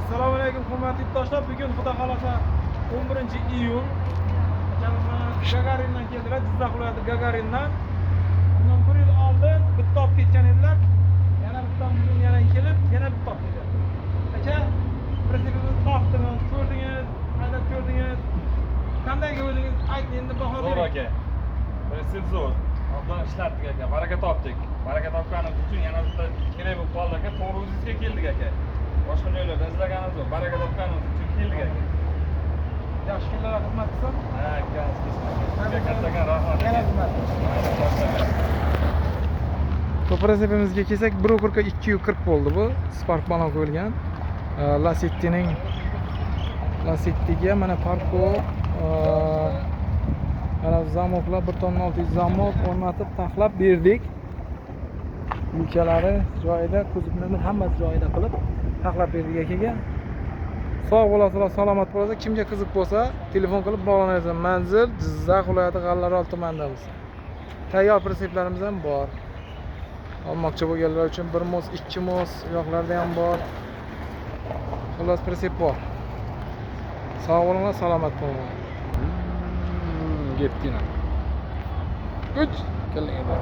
Assalomu alaykum hurmatli yurtdoshlar. Bugun xudo xolasa 11-iyul. Gagarindan keldilar, Jizzax viloyati Gagarindan. Bundan 1 yil oldin bitta olib ketgan edilar. Yana bitta bugun yana kelib, yana bitta olib ketdi. Aka, pressimizni topdimi? Ko'rdingiz, haydab ko'rdingiz. Qanday ko'rdingiz? Ayting endi baho bering. Zo'r aka. Pressimiz zo'r. Oldin ishlatdik aka, baraka topdik. Baraka topganimiz uchun yana bitta kerak bo'lib qoldi aka. To'g'ri o'zingizga keldik aka. Boshqa joylarda izlaganimiz yo'q. Baraka topganimiz uchun keldik aka. Yaxshi kunlar xizmat qilsin. Ha, aka, kattakon rahmat. Yana xizmat. Pressimizga kelsak, 1.42 bo'ldi bu. Spark balon qo'yilgan. Lasittiga mana parko mana zamoklar 1.6 zamok o'rnatib taxlab berdik. Yukchalari joyida, kuzovlarni hammasi joyida qilib taxlab berdik akaga. Sog' bo'lasizlar, salomat bo'lasiz. Kimga qiziq bo'lsa, telefon qilib bog'lanasiz. Manzil Jizzax viloyati G'allaorol tumanidamiz. Tayyor pritseplarimiz ham bor. Olmoqchi bo'lganlar uchun 1 mos, 2 mos yoqlarda ham bor. Xullas pritsep bor. Sog' bo'linglar, salomat bo'linglar. Gepgina. Kuch, kelinglar.